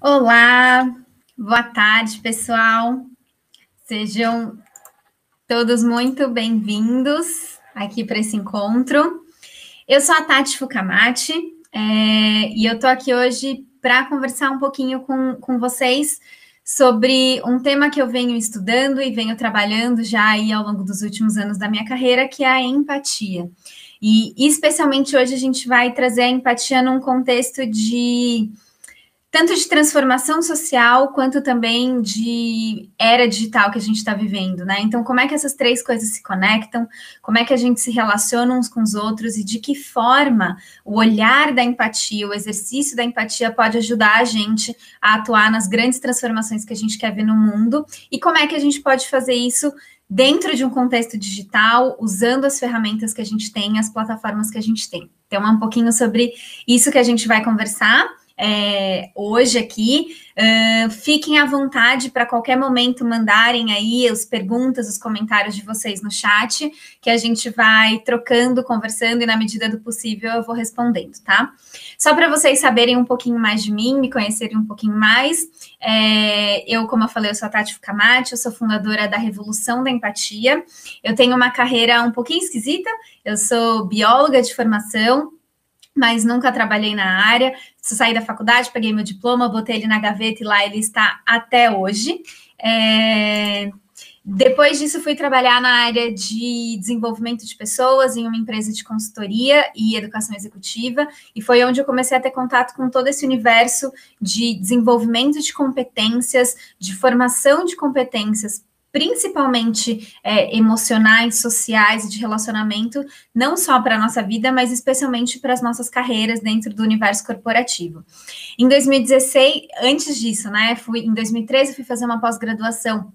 Olá, boa tarde, pessoal. Sejam todos muito bem-vindos aqui para esse encontro. Eu sou a Tati Fukamati e eu estou aqui hoje para conversar um pouquinho com vocês sobre um tema que eu venho estudando e venho trabalhando já aí ao longo dos últimos anos da minha carreira, que é a empatia. E especialmente hoje a gente vai trazer a empatia num contexto de tanto de transformação social, quanto também de era digital que a gente está vivendo, né? Então, como é que essas três coisas se conectam? Como é que a gente se relaciona uns com os outros? E de que forma o olhar da empatia, o exercício da empatia pode ajudar a gente a atuar nas grandes transformações que a gente quer ver no mundo? E como é que a gente pode fazer isso dentro de um contexto digital, usando as ferramentas que a gente tem, as plataformas que a gente tem? Então, é um pouquinho sobre isso que a gente vai conversar hoje aqui. Fiquem à vontade para qualquer momento mandarem aí as perguntas, os comentários de vocês no chat, que a gente vai trocando, conversando e na medida do possível eu vou respondendo, tá? Só para vocês saberem um pouquinho mais de mim, me conhecerem um pouquinho mais, eu, como eu falei, eu sou a Tati Fukamati, eu sou fundadora da Revolução da Empatia. Eu tenho uma carreira um pouquinho esquisita, eu sou bióloga de formação, mas nunca trabalhei na área. Saí da faculdade, peguei meu diploma, botei ele na gaveta e lá ele está até hoje. Depois disso, fui trabalhar na área de desenvolvimento de pessoas em uma empresa de consultoria e educação executiva, e foi onde eu comecei a ter contato com todo esse universo de desenvolvimento de competências, de formação de competências, principalmente emocionais, sociais e de relacionamento, não só para a nossa vida, mas especialmente para as nossas carreiras dentro do universo corporativo. Em 2016, antes disso, né, em 2013, fui fazer uma pós-graduação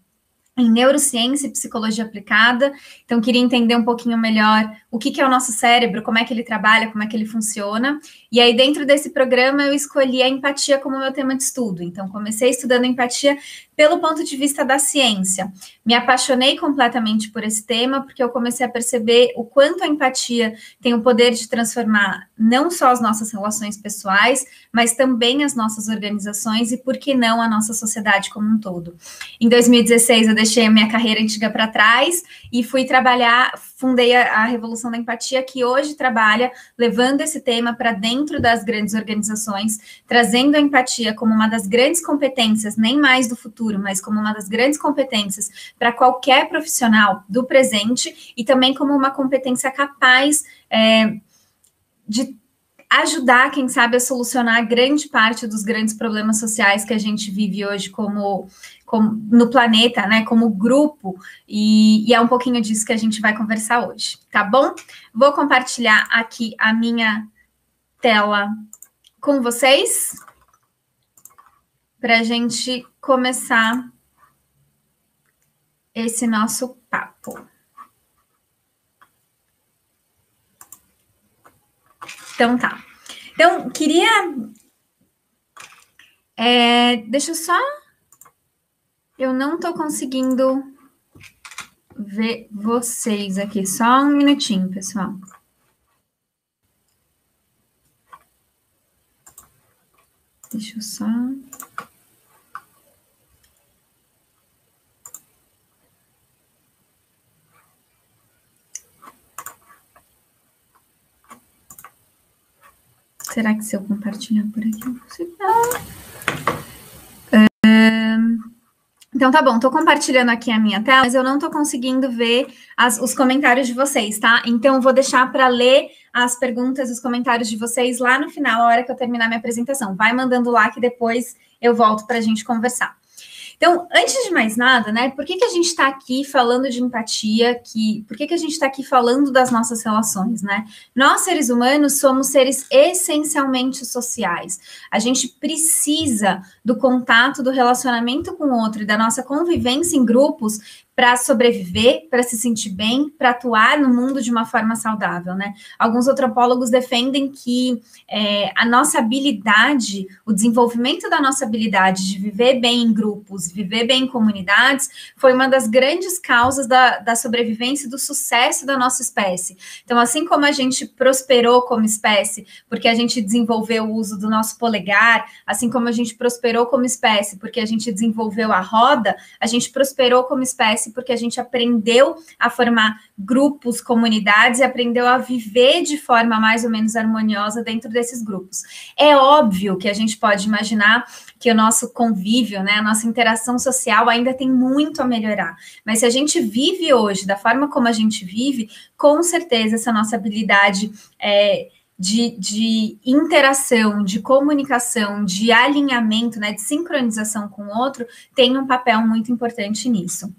em neurociência e psicologia aplicada, então queria entender um pouquinho melhor o que é o nosso cérebro, como é que ele trabalha, como é que ele funciona, e aí dentro desse programa eu escolhi a empatia como meu tema de estudo, então comecei estudando empatia pelo ponto de vista da ciência. Me apaixonei completamente por esse tema, porque eu comecei a perceber o quanto a empatia tem o poder de transformar não só as nossas relações pessoais, mas também as nossas organizações e, por que não, a nossa sociedade como um todo. Em 2016, eu deixei a minha carreira antiga para trás e fui trabalhar, fundei a Revolução da Empatia, que hoje trabalha levando esse tema para dentro das grandes organizações, trazendo a empatia como uma das grandes competências, nem mais do futuro, mas como uma das grandes competências para qualquer profissional do presente e também como uma competência capaz de ajudar, quem sabe, a solucionar grande parte dos grandes problemas sociais que a gente vive hoje como no planeta, né, como grupo, e é um pouquinho disso que a gente vai conversar hoje, tá bom? Vou compartilhar aqui a minha tela com vocês, para a gente começar esse nosso papo. Então, tá. Então, queria... deixa eu só... Eu não estou conseguindo ver vocês aqui. Só um minutinho, pessoal. Deixa eu só... Será que se eu compartilhar por aqui eu consigo? Então, tá bom, tô compartilhando aqui a minha tela, mas eu não tô conseguindo ver os comentários de vocês, tá? Então, eu vou deixar para ler as perguntas, os comentários de vocês lá no final, a hora que eu terminar minha apresentação. Vai mandando lá que depois eu volto para a gente conversar. Então, antes de mais nada, né, por que a gente está aqui falando de empatia? Por que a gente está aqui falando das nossas relações, né? Nós, seres humanos, somos seres essencialmente sociais. A gente precisa do contato, do relacionamento com o outro e da nossa convivência em grupos para sobreviver, para se sentir bem, para atuar no mundo de uma forma saudável, né? Alguns antropólogos defendem que a nossa habilidade, o desenvolvimento da nossa habilidade de viver bem em grupos, viver bem em comunidades, foi uma das grandes causas da sobrevivência e do sucesso da nossa espécie. Então, assim como a gente prosperou como espécie, porque a gente desenvolveu o uso do nosso polegar, assim como a gente prosperou como espécie, porque a gente desenvolveu a roda, a gente prosperou como espécie porque a gente aprendeu a formar grupos, comunidades e aprendeu a viver de forma mais ou menos harmoniosa dentro desses grupos. É óbvio que a gente pode imaginar que o nosso convívio, né, a nossa interação social ainda tem muito a melhorar, mas se a gente vive hoje da forma como a gente vive, com certeza essa nossa habilidade de interação, de comunicação, de alinhamento, né, de sincronização com o outro, tem um papel muito importante nisso.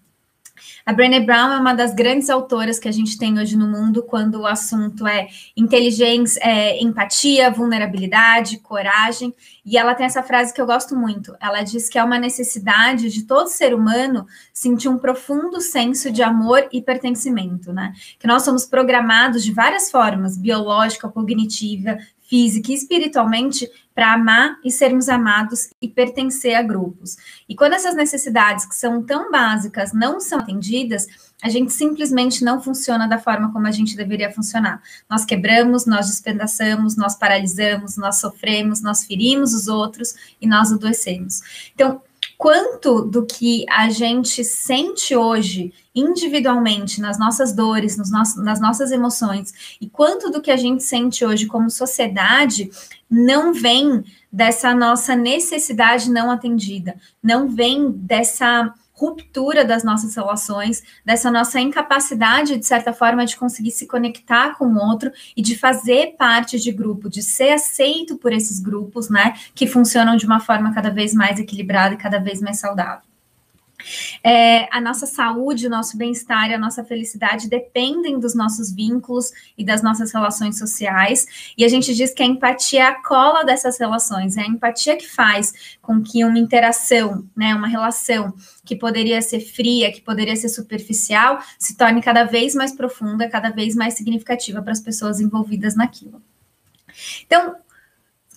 A Brené Brown é uma das grandes autoras que a gente tem hoje no mundo quando o assunto é inteligência, empatia, vulnerabilidade, coragem, e ela tem essa frase que eu gosto muito. Ela diz que é uma necessidade de todo ser humano sentir um profundo senso de amor e pertencimento, né? Que nós somos programados de várias formas, biológica, cognitiva, física e espiritualmente, para amar e sermos amados e pertencer a grupos. E quando essas necessidades, que são tão básicas, não são atendidas, a gente simplesmente não funciona da forma como a gente deveria funcionar. Nós quebramos, nós despedaçamos, nós paralisamos, nós sofremos, nós ferimos os outros e nós adoecemos. Então, quanto do que a gente sente hoje individualmente, nas nossas dores, nas nossas emoções, e quanto do que a gente sente hoje como sociedade não vem dessa nossa necessidade não atendida, não vem dessa ruptura das nossas relações, dessa nossa incapacidade, de certa forma, de conseguir se conectar com o outro e de fazer parte de grupo, de ser aceito por esses grupos, né, que funcionam de uma forma cada vez mais equilibrada e cada vez mais saudável. A nossa saúde, o nosso bem-estar e a nossa felicidade dependem dos nossos vínculos e das nossas relações sociais, e a gente diz que a empatia é a cola dessas relações, é a empatia que faz com que uma interação, né, uma relação que poderia ser fria, que poderia ser superficial, se torne cada vez mais profunda, cada vez mais significativa para as pessoas envolvidas naquilo. Então,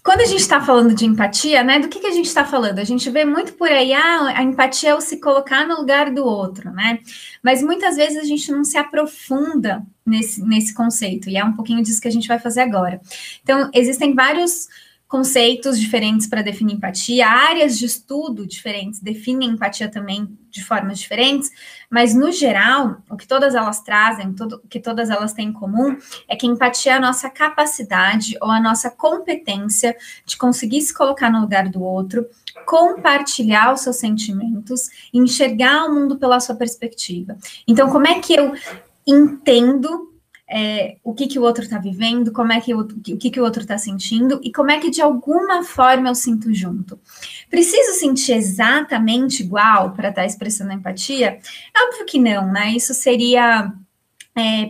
quando a gente está falando de empatia, né, do que a gente está falando? A gente vê muito por aí, a empatia é o se colocar no lugar do outro, né? Mas muitas vezes a gente não se aprofunda nesse conceito, e é um pouquinho disso que a gente vai fazer agora. Então, existem vários conceitos diferentes para definir empatia, áreas de estudo diferentes definem empatia também de formas diferentes, mas no geral, o que todas elas trazem, o que todas elas têm em comum, é que empatia é a nossa capacidade ou a nossa competência de conseguir se colocar no lugar do outro, compartilhar os seus sentimentos e enxergar o mundo pela sua perspectiva. Então, como é que eu entendo o que o outro está vivendo, o que o outro está sentindo e como é que de alguma forma eu sinto junto. Preciso sentir exatamente igual para estar expressando empatia? Óbvio que não, né? Isso seria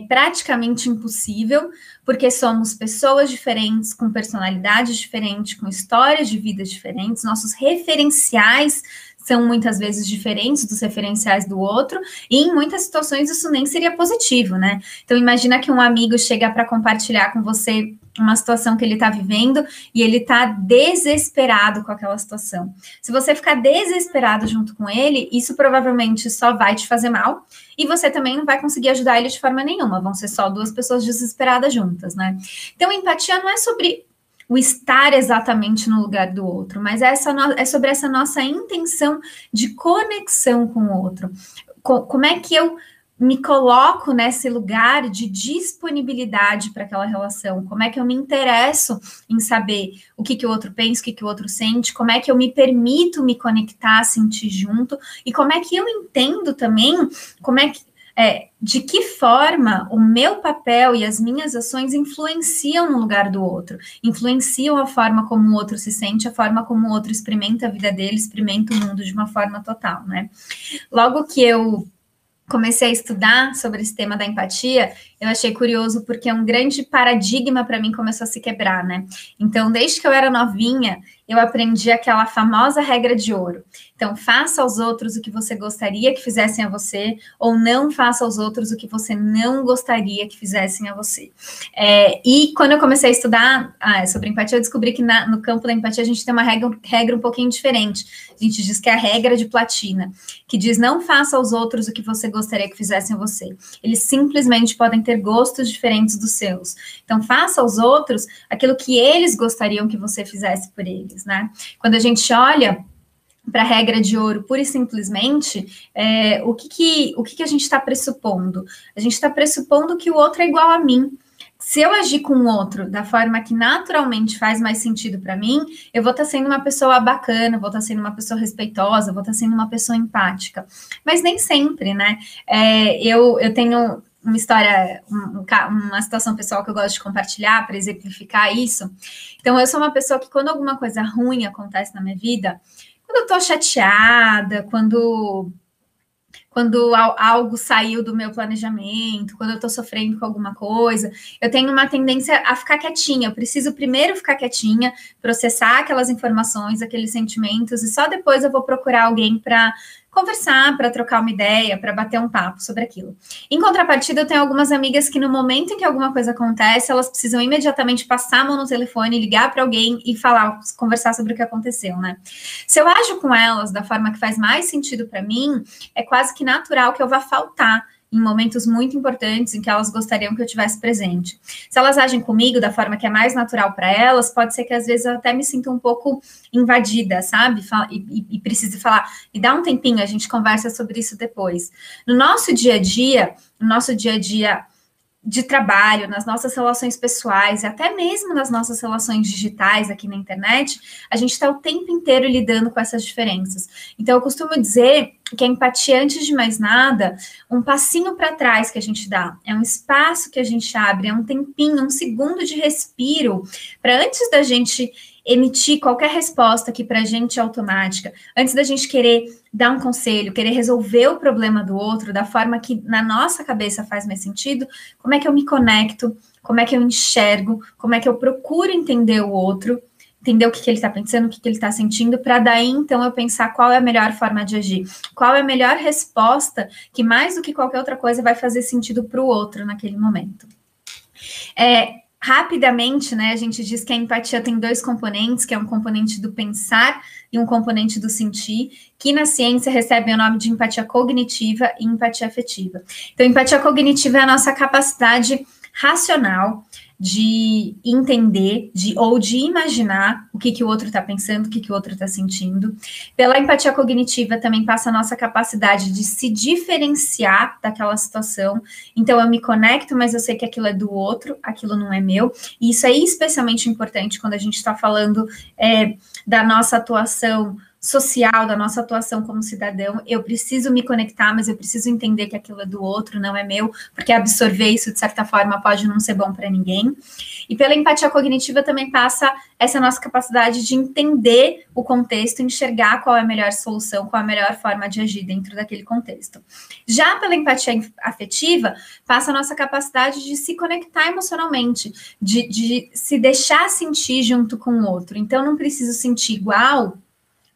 praticamente impossível, porque somos pessoas diferentes, com personalidades diferentes, com histórias de vida diferentes, nossos referenciais são muitas vezes diferentes dos referenciais do outro, e em muitas situações isso nem seria positivo, né? Então, imagina que um amigo chega para compartilhar com você uma situação que ele está vivendo e ele está desesperado com aquela situação. Se você ficar desesperado junto com ele, isso provavelmente só vai te fazer mal, e você também não vai conseguir ajudar ele de forma nenhuma, vão ser só duas pessoas desesperadas juntas, né? Então, empatia não é sobre o estar exatamente no lugar do outro, mas é sobre essa nossa intenção de conexão com o outro. Como é que eu me coloco nesse lugar de disponibilidade para aquela relação? Como é que eu me interesso em saber o que o outro pensa, o que o outro sente? Como é que eu me permito me conectar, sentir junto? E como é que eu entendo também de que forma o meu papel e as minhas ações influenciam no lugar do outro, influenciam a forma como o outro se sente, a forma como o outro experimenta a vida dele, experimenta o mundo de uma forma total, né? Logo que eu comecei a estudar sobre esse tema da empatia, eu achei curioso porque um grande paradigma para mim começou a se quebrar, né? Então, desde que eu era novinha, eu aprendi aquela famosa regra de ouro. Então, faça aos outros o que você gostaria que fizessem a você, ou não faça aos outros o que você não gostaria que fizessem a você. E quando eu comecei a estudar sobre empatia, eu descobri que no campo da empatia a gente tem uma regra um pouquinho diferente. A gente diz que é a regra de platina, que diz não faça aos outros o que você gostaria que fizessem a você. Eles simplesmente podem ter gostos diferentes dos seus. Então, faça aos outros aquilo que eles gostariam que você fizesse por eles, né? Quando a gente olha para a regra de ouro, pura e simplesmente, o que a gente está pressupondo? A gente está pressupondo que o outro é igual a mim. Se eu agir com o outro da forma que naturalmente faz mais sentido para mim, eu vou estar sendo uma pessoa bacana, vou estar sendo uma pessoa respeitosa, vou estar sendo uma pessoa empática. Mas nem sempre, né? Eu tenho uma história, uma situação pessoal que eu gosto de compartilhar para exemplificar isso. Então, eu sou uma pessoa que quando alguma coisa ruim acontece na minha vida, quando eu tô chateada, quando algo saiu do meu planejamento, quando eu tô sofrendo com alguma coisa, eu tenho uma tendência a ficar quietinha. Eu preciso primeiro ficar quietinha, processar aquelas informações, aqueles sentimentos, e só depois eu vou procurar alguém para conversar, para trocar uma ideia, para bater um papo sobre aquilo. Em contrapartida, eu tenho algumas amigas que no momento em que alguma coisa acontece, elas precisam imediatamente passar a mão no telefone, ligar para alguém e conversar sobre o que aconteceu, né? Se eu ajo com elas da forma que faz mais sentido para mim, é quase que natural que eu vá faltar em momentos muito importantes em que elas gostariam que eu tivesse presente. Se elas agem comigo da forma que é mais natural para elas, pode ser que às vezes eu até me sinta um pouco invadida, sabe? E precise falar, me dá um tempinho, a gente conversa sobre isso depois. No nosso dia a dia de trabalho, nas nossas relações pessoais, e até mesmo nas nossas relações digitais aqui na internet, a gente está o tempo inteiro lidando com essas diferenças. Então, eu costumo dizer que a empatia, antes de mais nada, um passinho para trás que a gente dá, é um espaço que a gente abre, é um tempinho, um segundo de respiro, para antes da gente emitir qualquer resposta que para a gente é automática, antes da gente querer dar um conselho, querer resolver o problema do outro da forma que na nossa cabeça faz mais sentido, como é que eu me conecto, como é que eu enxergo, como é que eu procuro entender o outro, entender o que ele está pensando, o que ele está sentindo, para daí, então, eu pensar qual é a melhor forma de agir, qual é a melhor resposta que, mais do que qualquer outra coisa, vai fazer sentido para o outro naquele momento. Rapidamente, né, a gente diz que a empatia tem dois componentes, que é um componente do pensar e um componente do sentir, que na ciência recebem o nome de empatia cognitiva e empatia afetiva. Então, empatia cognitiva é a nossa capacidade racional de entender, ou de imaginar o que o outro está pensando, o que o outro está sentindo. Pela empatia cognitiva também passa a nossa capacidade de se diferenciar daquela situação. Então, eu me conecto, mas eu sei que aquilo é do outro, aquilo não é meu. E isso é especialmente importante quando a gente está falando da nossa atuação social, da nossa atuação como cidadão. Eu preciso me conectar, mas eu preciso entender que aquilo é do outro, não é meu, porque absorver isso, de certa forma, pode não ser bom para ninguém. E pela empatia cognitiva também passa essa nossa capacidade de entender o contexto, enxergar qual é a melhor solução, qual é a melhor forma de agir dentro daquele contexto. Já pela empatia afetiva, passa a nossa capacidade de se conectar emocionalmente, de se deixar sentir junto com o outro. Então, não preciso sentir igual,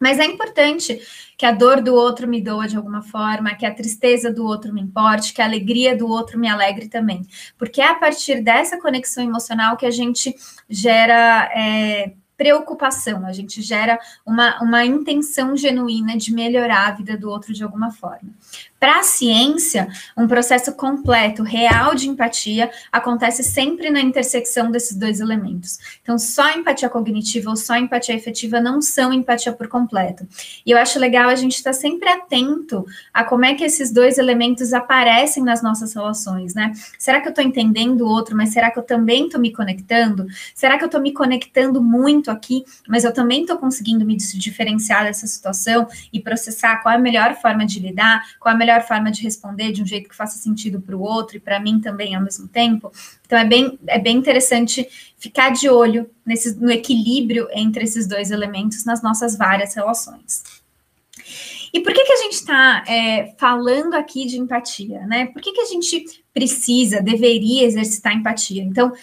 mas é importante que a dor do outro me doa de alguma forma, que a tristeza do outro me importe, que a alegria do outro me alegre também. Porque é a partir dessa conexão emocional que a gente gera preocupação, a gente gera uma intenção genuína de melhorar a vida do outro de alguma forma. Para a ciência, um processo completo, real de empatia acontece sempre na intersecção desses dois elementos. Então, só empatia cognitiva ou só empatia efetiva não são empatia por completo. E eu acho legal a gente estar sempre atento a como é que esses dois elementos aparecem nas nossas relações, né? Será que eu estou entendendo o outro, mas será que eu também estou me conectando? Será que eu estou me conectando muito aqui, mas eu também estou conseguindo me diferenciar dessa situação e processar qual é a melhor forma de lidar, qual é a melhor forma de responder de um jeito que faça sentido para o outro e para mim também ao mesmo tempo. Então, é bem interessante ficar de olho no equilíbrio entre esses dois elementos nas nossas várias relações. E por que a gente está falando aqui de empatia, né? Por que a gente precisa, deveria exercitar empatia. Então,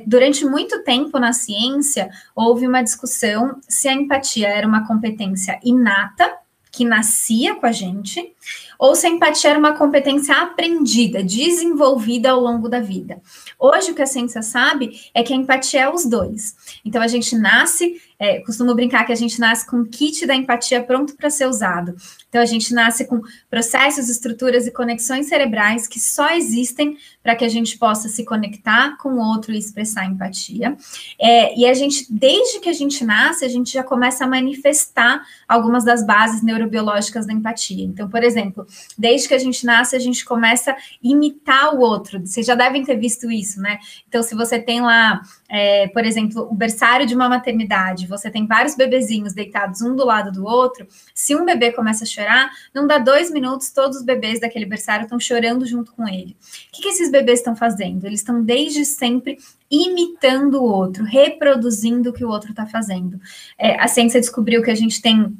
durante muito tempo na ciência, houve uma discussão se a empatia era uma competência inata, que nascia com a gente, ou se a empatia era uma competência aprendida, desenvolvida ao longo da vida. Hoje, o que a ciência sabe é que a empatia é os dois. Então, a gente nasce, costumo brincar que a gente nasce com um kit da empatia pronto para ser usado. Então, a gente nasce com processos, estruturas e conexões cerebrais que só existem para que a gente possa se conectar com o outro e expressar empatia. E a gente, desde que a gente nasce, a gente já começa a manifestar algumas das bases neurobiológicas da empatia. Então, por exemplo, desde que a gente nasce, a gente começa a imitar o outro. Vocês já devem ter visto isso, né? Então, se você tem lá, por exemplo, o berçário de uma maternidade, você tem vários bebezinhos deitados um do lado do outro, se um bebê começa a chorar, não dá 2 minutos, todos os bebês daquele berçário estão chorando junto com ele. O que esses bebês estão fazendo? Eles estão desde sempre imitando o outro, reproduzindo o que o outro está fazendo. A ciência descobriu que a gente tem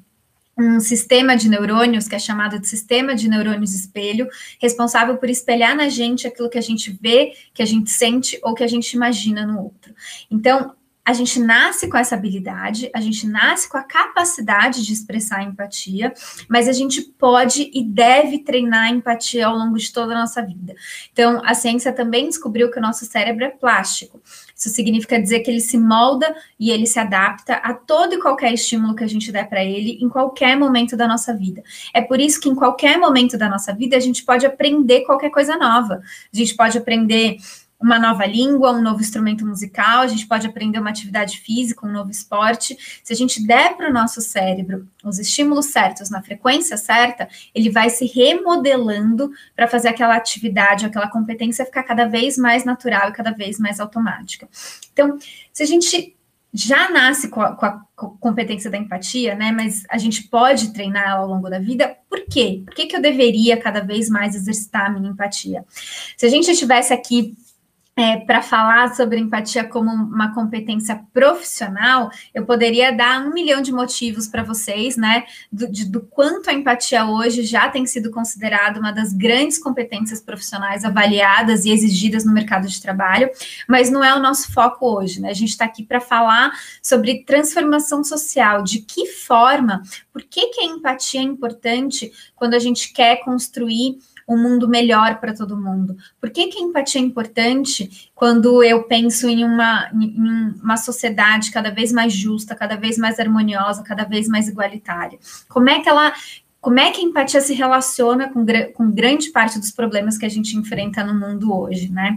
um sistema de neurônios, que é chamado de sistema de neurônios espelho, responsável por espelhar na gente aquilo que a gente vê, que a gente sente ou que a gente imagina no outro. Então, a gente nasce com essa habilidade, a gente nasce com a capacidade de expressar a empatia, mas a gente pode e deve treinar a empatia ao longo de toda a nossa vida. Então, a ciência também descobriu que o nosso cérebro é plástico. Isso significa dizer que ele se molda e ele se adapta a todo e qualquer estímulo que a gente der para ele em qualquer momento da nossa vida. É por isso que em qualquer momento da nossa vida a gente pode aprender qualquer coisa nova. A gente pode aprender uma nova língua, um novo instrumento musical, a gente pode aprender uma atividade física, um novo esporte. Se a gente der para o nosso cérebro os estímulos certos, na frequência certa, ele vai se remodelando para fazer aquela atividade, aquela competência ficar cada vez mais natural e cada vez mais automática. Então, se a gente já nasce com a competência da empatia, né, mas a gente pode treinar ela ao longo da vida, por quê? Por que eu deveria cada vez mais exercitar a minha empatia? Se a gente estivesse aqui para falar sobre empatia como uma competência profissional, eu poderia dar 1 milhão de motivos para vocês, né, do quanto a empatia hoje já tem sido considerada uma das grandes competências profissionais avaliadas e exigidas no mercado de trabalho, mas não é o nosso foco hoje, né? A gente está aqui para falar sobre transformação social, de que forma, por que a empatia é importante quando a gente quer construir um mundo melhor para todo mundo. Por que a empatia é importante quando eu penso em uma sociedade cada vez mais justa, cada vez mais harmoniosa, cada vez mais igualitária? Como é que a empatia se relaciona com grande parte dos problemas que a gente enfrenta no mundo hoje, né?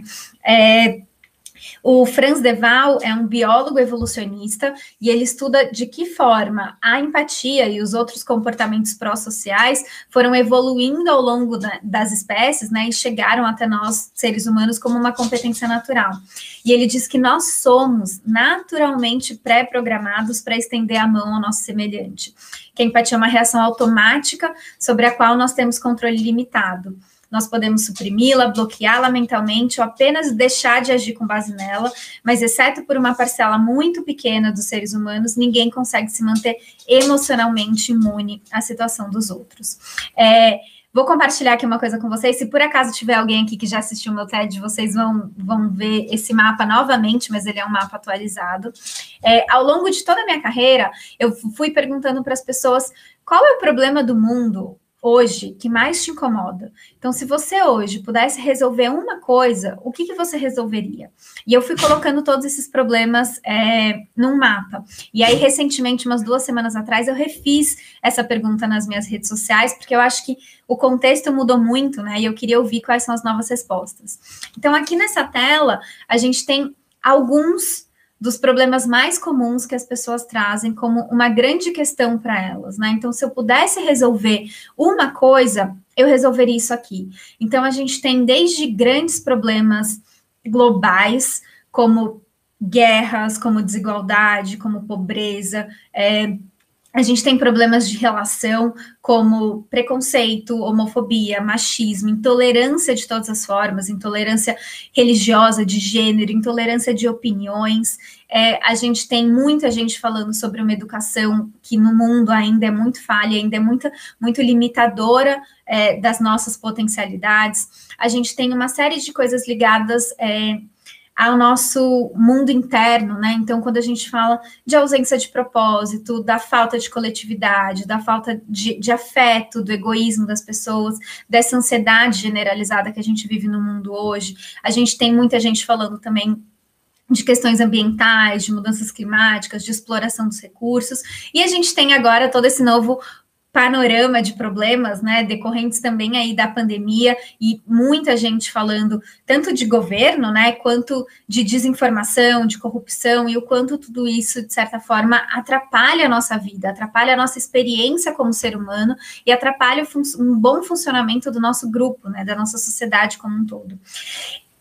O Franz de Waal é um biólogo evolucionista e ele estuda de que forma a empatia e os outros comportamentos pró-sociais foram evoluindo ao longo das espécies, né, e chegaram até nós, seres humanos, como uma competência natural. E ele diz que nós somos naturalmente pré-programados para estender a mão ao nosso semelhante, que a empatia é uma reação automática sobre a qual nós temos controle limitado. Nós podemos suprimi-la, bloqueá-la mentalmente ou apenas deixar de agir com base nela, mas exceto por uma parcela muito pequena dos seres humanos, ninguém consegue se manter emocionalmente imune à situação dos outros. Vou compartilhar aqui uma coisa com vocês. Se por acaso tiver alguém aqui que já assistiu o meu TED, vocês vão ver esse mapa novamente, mas ele é um mapa atualizado. Ao longo de toda a minha carreira, eu fui perguntando para as pessoas qual é o problema do mundo hoje que mais te incomoda. Então, se você hoje pudesse resolver uma coisa, o que você resolveria? E eu fui colocando todos esses problemas num mapa. E aí, recentemente, umas 2 semanas atrás, eu refiz essa pergunta nas minhas redes sociais, porque eu acho que o contexto mudou muito, né? E eu queria ouvir quais são as novas respostas. Então, aqui nessa tela, a gente tem alguns dos problemas mais comuns que as pessoas trazem como uma grande questão para elas, né? Então, se eu pudesse resolver uma coisa, eu resolveria isso aqui. Então, a gente tem desde grandes problemas globais, como guerras, como desigualdade, como pobreza, A gente tem problemas de relação, como preconceito, homofobia, machismo, intolerância de todas as formas, intolerância religiosa, de gênero, intolerância de opiniões. A gente tem muita gente falando sobre uma educação que no mundo ainda é muito falha, ainda é muito limitadora das nossas potencialidades. A gente tem uma série de coisas ligadas ao nosso mundo interno, né? Então, quando a gente fala de ausência de propósito, da falta de coletividade, da falta de afeto, do egoísmo das pessoas, dessa ansiedade generalizada que a gente vive no mundo hoje, a gente tem muita gente falando também de questões ambientais, de mudanças climáticas, de exploração dos recursos, e a gente tem agora todo esse novo panorama de problemas, né, decorrentes também aí da pandemia, e muita gente falando tanto de governo, né, quanto de desinformação, de corrupção, e o quanto tudo isso, de certa forma, atrapalha a nossa vida, atrapalha a nossa experiência como ser humano, e atrapalha um bom funcionamento do nosso grupo, né, da nossa sociedade como um todo.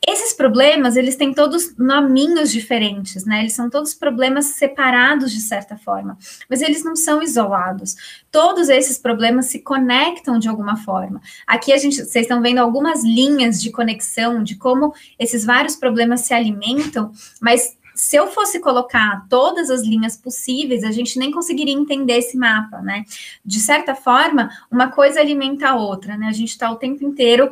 Esses problemas, eles têm todos nominhos diferentes, né? Eles são todos problemas separados, de certa forma, mas eles não são isolados. Todos esses problemas se conectam de alguma forma. Aqui vocês estão vendo algumas linhas de conexão, de como esses vários problemas se alimentam, mas se eu fosse colocar todas as linhas possíveis, a gente nem conseguiria entender esse mapa, né? De certa forma, uma coisa alimenta a outra, né? A gente está o tempo inteiro...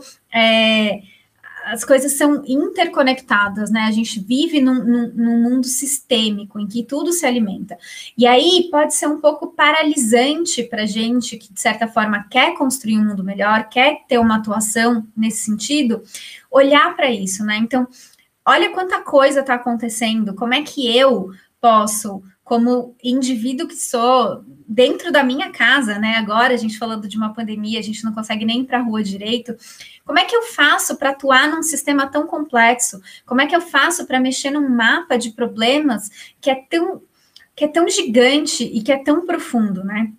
as coisas são interconectadas, né? A gente vive num mundo sistêmico em que tudo se alimenta. E aí pode ser um pouco paralisante para a gente que, de certa forma, quer construir um mundo melhor, quer ter uma atuação nesse sentido, olhar para isso, né? Então, olha quanta coisa está acontecendo, como é que eu posso, como indivíduo que sou, dentro da minha casa, né? Agora, a gente falando de uma pandemia, a gente não consegue nem ir para a rua direito. Como é que eu faço para atuar num sistema tão complexo? Como é que eu faço para mexer num mapa de problemas que é tão gigante e que é tão profundo, né?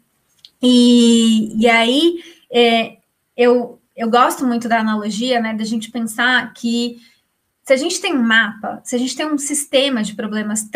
E aí, eu gosto muito da analogia, né, da gente pensar que se a gente tem um mapa, se a gente tem um sistema de problemas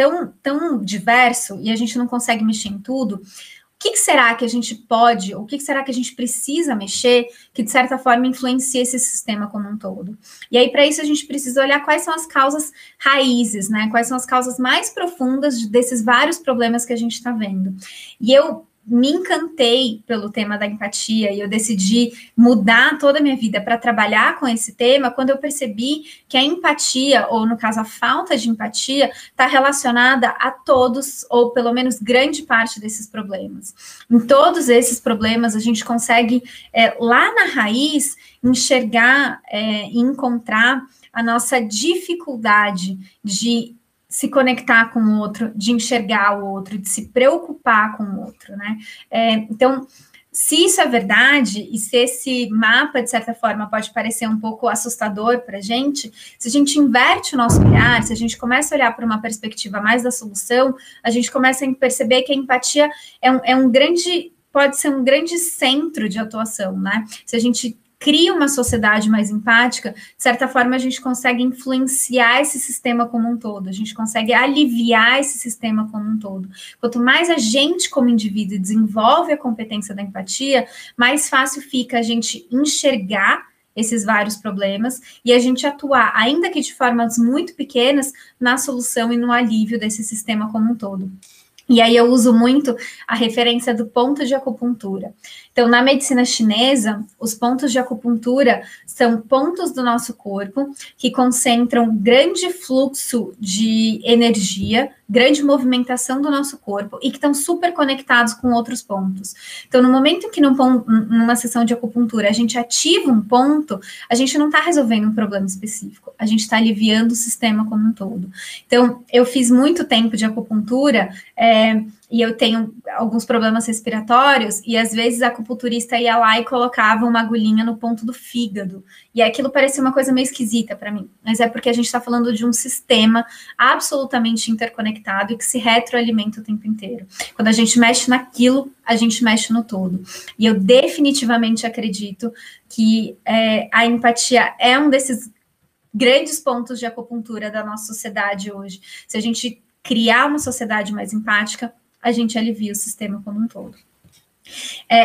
tão diverso e a gente não consegue mexer em tudo, o que será que a gente pode, o que será que a gente precisa mexer que, de certa forma, influencia esse sistema como um todo? E aí, para isso, a gente precisa olhar quais são as causas raízes, né? Quais são as causas mais profundas desses vários problemas que a gente está vendo. E eu me encantei pelo tema da empatia e eu decidi mudar toda a minha vida para trabalhar com esse tema quando eu percebi que a empatia, ou no caso a falta de empatia, está relacionada a todos, ou pelo menos grande parte desses problemas. Em todos esses problemas a gente consegue, lá na raiz, enxergar e encontrar a nossa dificuldade de se conectar com o outro, de enxergar o outro, de se preocupar com o outro, né? Então, se isso é verdade, e se esse mapa, de certa forma, pode parecer um pouco assustador para a gente, se a gente inverte o nosso olhar, se a gente começa a olhar para uma perspectiva mais da solução, a gente começa a perceber que a empatia pode ser um grande centro de atuação, né? Se a gente cria uma sociedade mais empática, de certa forma a gente consegue influenciar esse sistema como um todo, a gente consegue aliviar esse sistema como um todo. Quanto mais a gente, como indivíduo, desenvolve a competência da empatia, mais fácil fica a gente enxergar esses vários problemas e a gente atuar, ainda que de formas muito pequenas, na solução e no alívio desse sistema como um todo. E aí eu uso muito a referência do ponto de acupuntura. Então, na medicina chinesa, os pontos de acupuntura são pontos do nosso corpo que concentram grande fluxo de energia, grande movimentação do nosso corpo e que estão super conectados com outros pontos. Então, no momento que numa sessão de acupuntura a gente ativa um ponto, a gente não está resolvendo um problema específico, a gente está aliviando o sistema como um todo. Então, eu fiz muito tempo de acupuntura, e eu tenho alguns problemas respiratórios, e às vezes a acupunturista ia lá e colocava uma agulhinha no ponto do fígado, e aquilo parecia uma coisa meio esquisita para mim, mas é porque a gente está falando de um sistema absolutamente interconectado e que se retroalimenta o tempo inteiro. Quando a gente mexe naquilo, a gente mexe no todo. E eu definitivamente acredito que a empatia é um desses grandes pontos de acupuntura da nossa sociedade hoje. Se a gente criar uma sociedade mais empática, a gente alivia o sistema como um todo.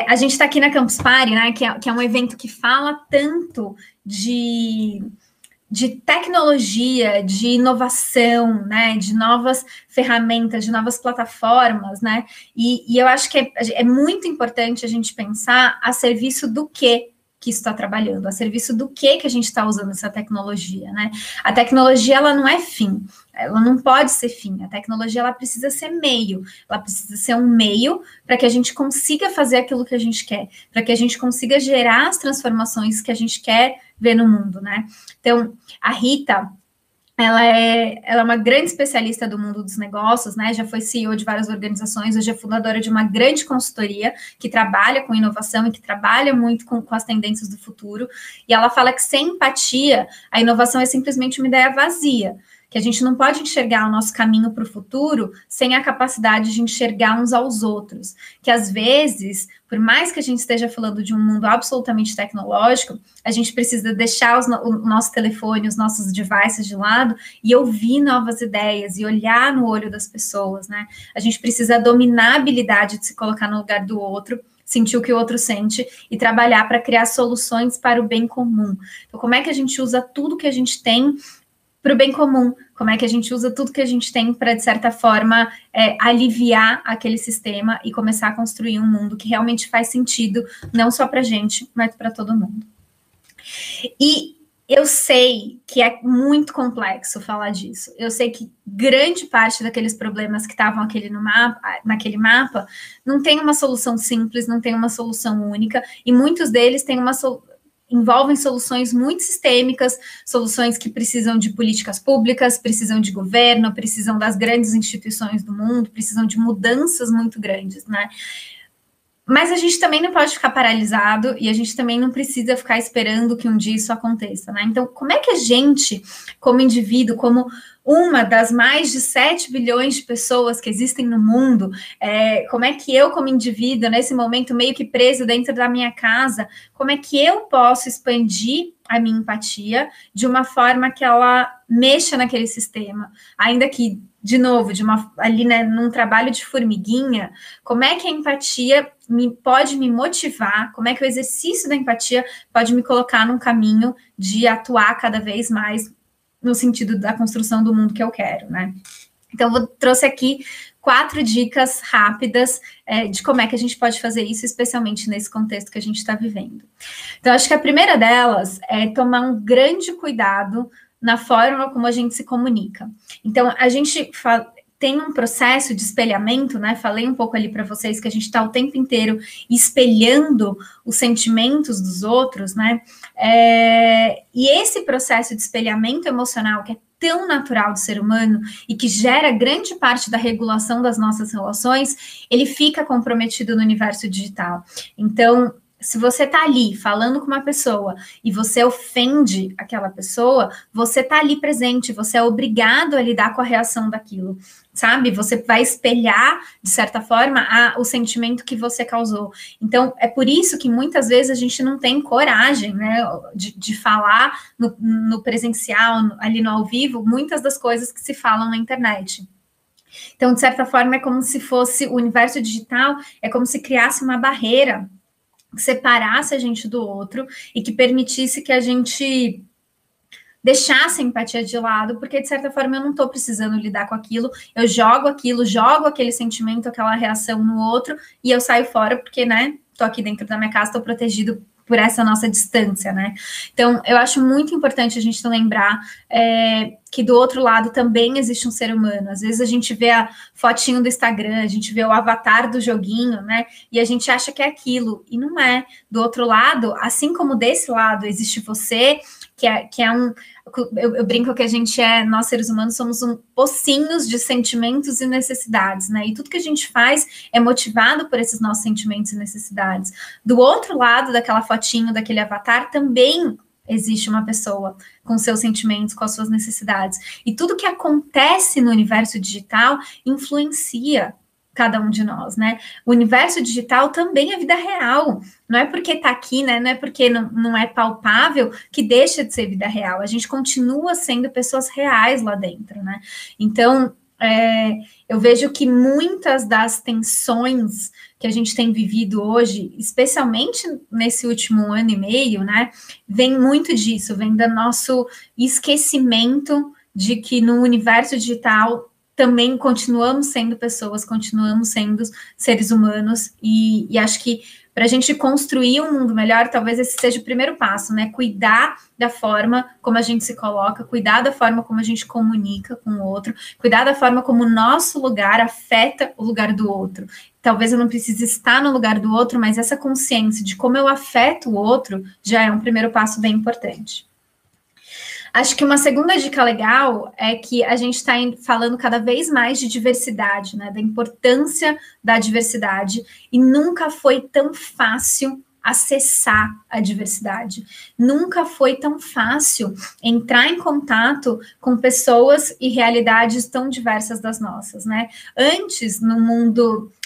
A gente está aqui na Campus Party, né, que é um evento que fala tanto de tecnologia, de inovação, né, de novas ferramentas, de novas plataformas, né, e eu acho que é muito importante a gente pensar a serviço do que isso está trabalhando, a serviço do que a gente está usando essa tecnologia, né? A tecnologia, ela não é fim, ela não pode ser fim, a tecnologia, ela precisa ser meio, ela precisa ser um meio para que a gente consiga fazer aquilo que a gente quer, para que a gente consiga gerar as transformações que a gente quer ver no mundo, né? Então, a Rita, ela é uma grande especialista do mundo dos negócios, né? Já foi CEO de várias organizações, hoje é fundadora de uma grande consultoria que trabalha com inovação e que trabalha muito com as tendências do futuro. E ela fala que sem empatia, a inovação é simplesmente uma ideia vazia, que a gente não pode enxergar o nosso caminho para o futuro sem a capacidade de enxergar uns aos outros. Que às vezes, por mais que a gente esteja falando de um mundo absolutamente tecnológico, a gente precisa deixar o nosso telefone, os nossos devices de lado e ouvir novas ideias e olhar no olho das pessoas, né? A gente precisa dominar a habilidade de se colocar no lugar do outro, sentir o que o outro sente e trabalhar para criar soluções para o bem comum. Então, como é que a gente usa tudo que a gente tem para o bem comum? Como é que a gente usa tudo que a gente tem para, de certa forma, aliviar aquele sistema e começar a construir um mundo que realmente faz sentido, não só para a gente, mas para todo mundo. E eu sei que é muito complexo falar disso. Eu sei que grande parte daqueles problemas que estavam naquele mapa não tem uma solução simples, não tem uma solução única, e muitos deles envolvem soluções muito sistêmicas, soluções que precisam de políticas públicas, precisam de governo, precisam das grandes instituições do mundo, precisam de mudanças muito grandes, né? Mas a gente também não pode ficar paralisado e a gente também não precisa ficar esperando que um dia isso aconteça, né? Então, como é que a gente, como indivíduo, como uma das mais de 7 bilhões de pessoas que existem no mundo, como é que eu, como indivíduo, nesse momento meio que preso dentro da minha casa, como é que eu posso expandir a minha empatia de uma forma que ela mexa naquele sistema, ainda que, de novo, ali, né, num trabalho de formiguinha, como é que a empatia pode me motivar, como é que o exercício da empatia pode me colocar num caminho de atuar cada vez mais no sentido da construção do mundo que eu quero, né? Então, eu trouxe aqui 4 dicas rápidas de como é que a gente pode fazer isso, especialmente nesse contexto que a gente está vivendo. Então, acho que a primeira delas é tomar um grande cuidado na forma como a gente se comunica. Então, a gente tem um processo de espelhamento, né? Falei um pouco ali para vocês que a gente está o tempo inteiro espelhando os sentimentos dos outros, né? E esse processo de espelhamento emocional, que é tão natural do ser humano e que gera grande parte da regulação das nossas relações, ele fica comprometido no universo digital. Então, se você está ali falando com uma pessoa e você ofende aquela pessoa, você está ali presente, você é obrigado a lidar com a reação daquilo, sabe? Você vai espelhar, de certa forma, o sentimento que você causou. Então, é por isso que muitas vezes a gente não tem coragem, né, de falar no presencial, ali no ao vivo, muitas das coisas que se falam na internet. Então, de certa forma, é como se fosse o universo digital, é como se criasse uma barreira que separasse a gente do outro e que permitisse que a gente deixasse a empatia de lado, porque de certa forma eu não estou precisando lidar com aquilo, eu jogo aquele sentimento, aquela reação no outro e eu saio fora porque, né, estou aqui dentro da minha casa, estou protegido por essa nossa distância, né? Então, eu acho muito importante a gente lembrar que do outro lado também existe um ser humano. Às vezes a gente vê a fotinho do Instagram, a gente vê o avatar do joguinho, né? E a gente acha que é aquilo, e não é. Do outro lado, assim como desse lado existe você, que é um... Eu brinco que nós seres humanos somos pocinhos de sentimentos e necessidades, né? E tudo que a gente faz é motivado por esses nossos sentimentos e necessidades. Do outro lado daquela fotinho, daquele avatar, também existe uma pessoa com seus sentimentos, com as suas necessidades. E tudo que acontece no universo digital influencia cada um de nós, né? O universo digital também é vida real. Não é porque tá aqui, né? Não é porque não é palpável que deixa de ser vida real. A gente continua sendo pessoas reais lá dentro, né? Então, eu vejo que muitas das tensões que a gente tem vivido hoje, especialmente nesse último ano e meio, né, vem muito disso, vem do nosso esquecimento de que no universo digital também continuamos sendo pessoas, continuamos sendo seres humanos, e acho que para a gente construir um mundo melhor, talvez esse seja o primeiro passo, né? Cuidar da forma como a gente se coloca, cuidar da forma como a gente comunica com o outro, cuidar da forma como o nosso lugar afeta o lugar do outro. Talvez eu não precise estar no lugar do outro, mas essa consciência de como eu afeto o outro já é um primeiro passo bem importante. Acho que uma segunda dica legal é que a gente está falando cada vez mais de diversidade, né? Da importância da diversidade, e nunca foi tão fácil acessar a diversidade. Nunca foi tão fácil entrar em contato com pessoas e realidades tão diversas das nossas, né? Antes,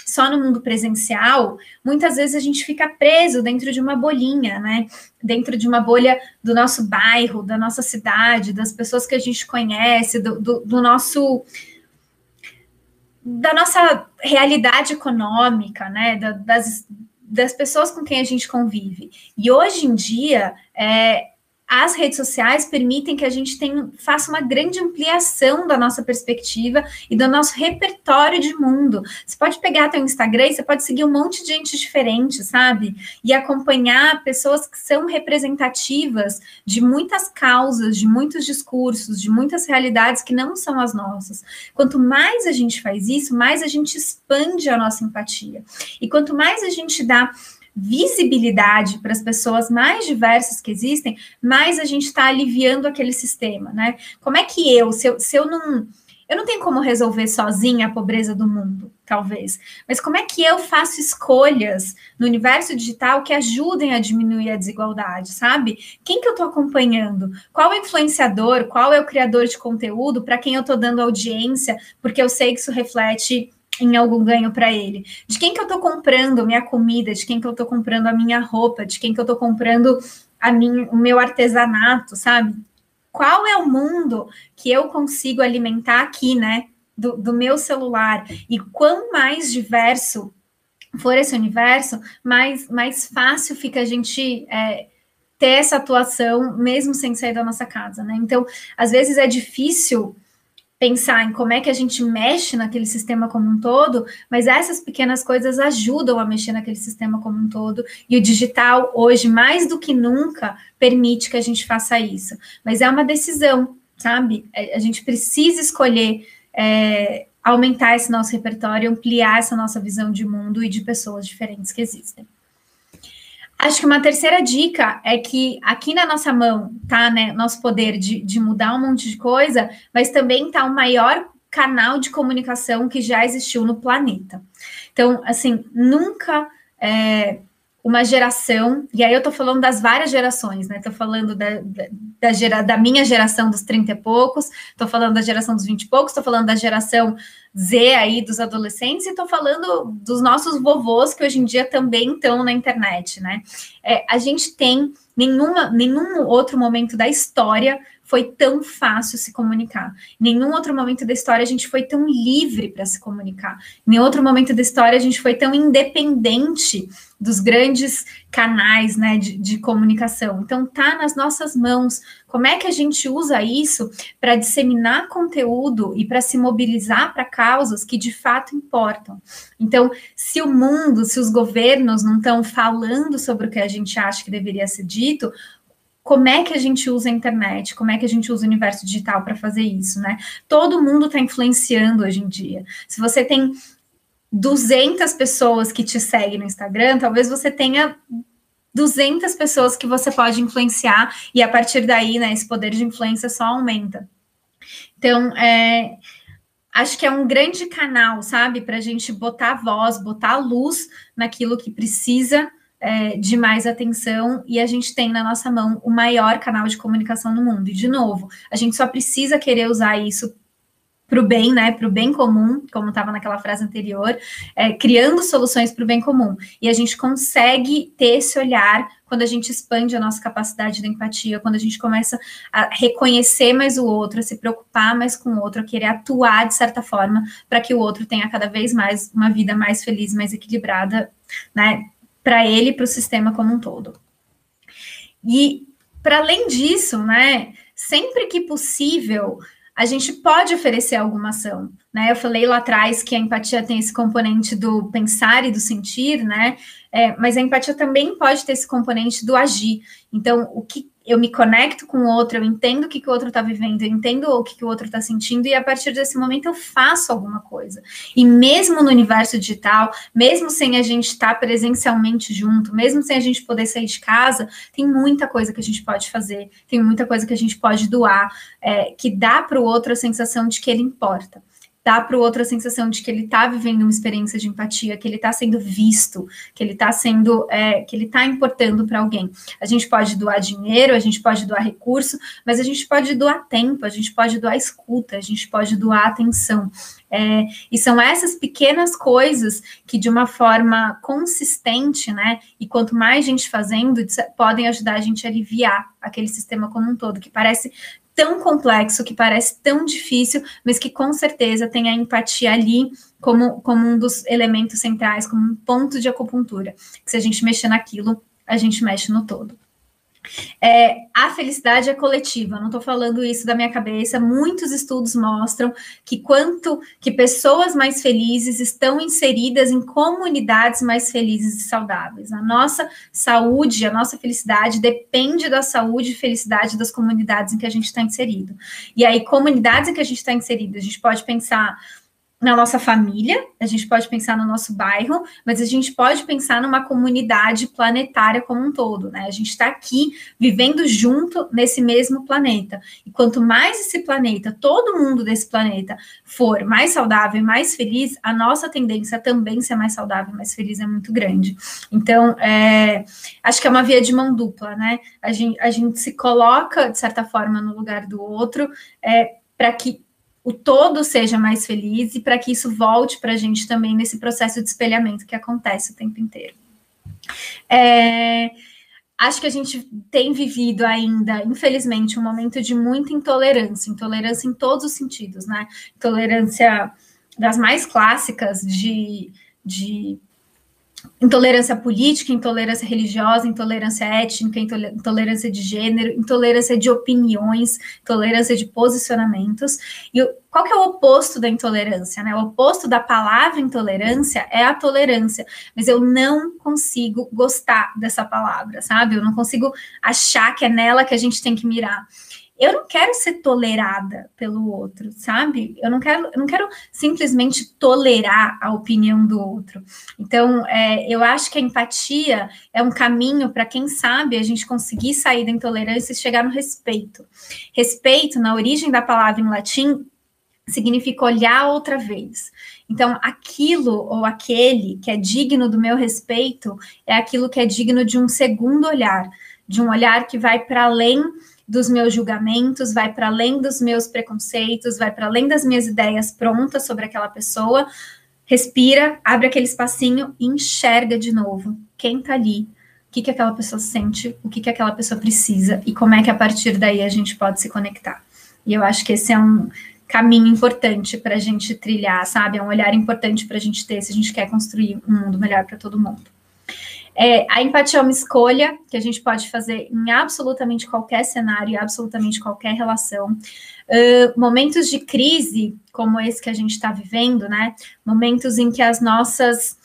só no mundo presencial, muitas vezes a gente fica preso dentro de uma bolinha, né? Dentro de uma bolha do nosso bairro, da nossa cidade, das pessoas que a gente conhece, da nossa realidade econômica, né? Das pessoas com quem a gente convive. E hoje em dia, as redes sociais permitem que a gente faça uma grande ampliação da nossa perspectiva e do nosso repertório de mundo. Você pode pegar teu Instagram e você pode seguir um monte de gente diferente, sabe? E acompanhar pessoas que são representativas de muitas causas, de muitos discursos, de muitas realidades que não são as nossas. Quanto mais a gente faz isso, mais a gente expande a nossa empatia. E quanto mais a gente dá visibilidade para as pessoas mais diversas que existem, mais a gente está aliviando aquele sistema, né? Como é que se eu não tenho como resolver sozinha a pobreza do mundo, talvez, mas como é que eu faço escolhas no universo digital que ajudem a diminuir a desigualdade, sabe? Quem que eu estou acompanhando? Qual é o influenciador? Qual é o criador de conteúdo para quem eu estou dando audiência? Porque eu sei que isso reflete em algum ganho para ele. De quem que eu estou comprando minha comida, de quem que eu estou comprando a minha roupa, de quem que eu estou comprando o meu artesanato, sabe? Qual é o mundo que eu consigo alimentar aqui, né? Do meu celular. E quanto mais diverso for esse universo, mais fácil fica a gente ter essa atuação, mesmo sem sair da nossa casa, né? Então, às vezes é difícil pensar em como é que a gente mexe naquele sistema como um todo, mas essas pequenas coisas ajudam a mexer naquele sistema como um todo, e o digital, hoje, mais do que nunca, permite que a gente faça isso. Mas é uma decisão, sabe? A gente precisa escolher aumentar esse nosso repertório, ampliar essa nossa visão de mundo e de pessoas diferentes que existem. Acho que uma terceira dica é que aqui na nossa mão tá, né, nosso poder de mudar um monte de coisa, mas também tá o maior canal de comunicação que já existiu no planeta. Então, assim, nunca uma geração, e aí eu tô falando das várias gerações, né? Tô falando da minha geração dos 30 e poucos, tô falando da geração dos 20 e poucos, tô falando da geração Z aí dos adolescentes, e tô falando dos nossos vovôs que hoje em dia também estão na internet, né? A gente tem nenhum outro momento da história foi tão fácil se comunicar. Em nenhum outro momento da história a gente foi tão livre para se comunicar. Em nenhum outro momento da história a gente foi tão independente dos grandes canais, né, de comunicação. Então, tá nas nossas mãos. Como é que a gente usa isso para disseminar conteúdo e para se mobilizar para causas que de fato importam? Então, se o mundo, se os governos não estão falando sobre o que a gente acha que deveria ser dito, como é que a gente usa a internet, como é que a gente usa o universo digital para fazer isso, né? Todo mundo está influenciando hoje em dia. Se você tem 200 pessoas que te seguem no Instagram, talvez você tenha 200 pessoas que você pode influenciar, e a partir daí, né, esse poder de influência só aumenta. Então, acho que é um grande canal, sabe, para a gente botar voz, botar luz naquilo que precisa de mais atenção, e a gente tem na nossa mão o maior canal de comunicação no mundo. E, de novo, a gente só precisa querer usar isso para o bem, né, para o bem comum, como estava naquela frase anterior, criando soluções para o bem comum. E a gente consegue ter esse olhar quando a gente expande a nossa capacidade de empatia, quando a gente começa a reconhecer mais o outro, a se preocupar mais com o outro, a querer atuar de certa forma para que o outro tenha cada vez mais uma vida mais feliz, mais equilibrada, né, para ele e para o sistema como um todo. E, para além disso, né, sempre que possível, a gente pode oferecer alguma ação, né? Eu falei lá atrás que a empatia tem esse componente do pensar e do sentir, né? Mas a empatia também pode ter esse componente do agir. Então, o que eu me conecto com o outro, eu entendo o que o outro está vivendo, eu entendo o que o outro está sentindo, e a partir desse momento eu faço alguma coisa. E mesmo no universo digital, mesmo sem a gente estar presencialmente junto, mesmo sem a gente poder sair de casa, tem muita coisa que a gente pode fazer, tem muita coisa que a gente pode doar, que dá para o outro a sensação de que ele importa. Dá para o outro a sensação de que ele está vivendo uma experiência de empatia, que ele está sendo visto, que ele está sendo, que ele está importando para alguém. A gente pode doar dinheiro, a gente pode doar recurso, mas a gente pode doar tempo, a gente pode doar escuta, a gente pode doar atenção. E são essas pequenas coisas que, de uma forma consistente, né, e quanto mais gente fazendo, podem ajudar a gente a aliviar aquele sistema como um todo, que parece tão complexo, que parece tão difícil, mas que com certeza tem a empatia ali como um dos elementos centrais, como um ponto de acupuntura, que se a gente mexer naquilo, a gente mexe no todo. A felicidade é coletiva, não estou falando isso da minha cabeça, muitos estudos mostram que pessoas mais felizes estão inseridas em comunidades mais felizes e saudáveis. A nossa saúde, a nossa felicidade depende da saúde e felicidade das comunidades em que a gente está inserido. E aí, comunidades em que a gente está inserido, a gente pode pensar na nossa família, a gente pode pensar no nosso bairro, mas a gente pode pensar numa comunidade planetária como um todo, né? A gente está aqui vivendo junto nesse mesmo planeta. E quanto mais esse planeta, todo mundo desse planeta for mais saudável e mais feliz, a nossa tendência a também ser mais saudável e mais feliz é muito grande. Então, acho que é uma via de mão dupla, né? A gente se coloca, de certa forma, no lugar do outro, para que o todo seja mais feliz e para que isso volte para a gente também nesse processo de espelhamento que acontece o tempo inteiro. Acho que a gente tem vivido ainda, infelizmente, um momento de muita intolerância em todos os sentidos, né? Intolerância das mais clássicas de intolerância política, intolerância religiosa, intolerância étnica, intolerância de gênero, intolerância de opiniões, intolerância de posicionamentos. E qual que é o oposto da intolerância, né? O oposto da palavra intolerância é a tolerância, mas eu não consigo gostar dessa palavra, sabe? Eu não consigo achar que é nela que a gente tem que mirar. Eu não quero ser tolerada pelo outro, sabe? Eu não quero simplesmente tolerar a opinião do outro. Então, eu acho que a empatia é um caminho para, quem sabe, a gente conseguir sair da intolerância e chegar no respeito. Respeito, na origem da palavra em latim, significa olhar outra vez. Então, aquilo ou aquele que é digno do meu respeito é aquilo que é digno de um segundo olhar, de um olhar que vai para além dos meus julgamentos, vai para além dos meus preconceitos, vai para além das minhas ideias prontas sobre aquela pessoa, respira, abre aquele espacinho e enxerga de novo quem está ali, o que aquela pessoa sente, o que aquela pessoa precisa e como é que a partir daí a gente pode se conectar. E eu acho que esse é um caminho importante para a gente trilhar, sabe? É um olhar importante para a gente ter se a gente quer construir um mundo melhor para todo mundo. A empatia é uma escolha que a gente pode fazer em absolutamente qualquer cenário, em absolutamente qualquer relação. Momentos de crise, como esse que a gente está vivendo, né? Momentos em que as nossas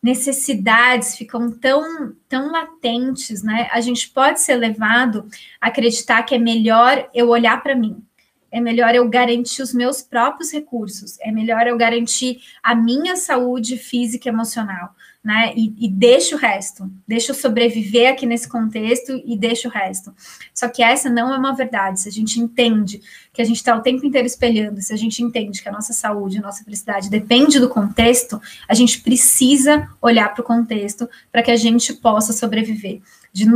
necessidades ficam tão latentes, né? A gente pode ser levado a acreditar que é melhor eu olhar para mim. É melhor eu garantir os meus próprios recursos. É melhor eu garantir a minha saúde física e emocional. né? E deixa o resto, deixa eu sobreviver aqui nesse contexto e deixa o resto. Só que essa não é uma verdade. Se a gente entende que a gente está o tempo inteiro espelhando, se a gente entende que a nossa saúde, a nossa felicidade depende do contexto, a gente precisa olhar para o contexto para que a gente possa sobreviver.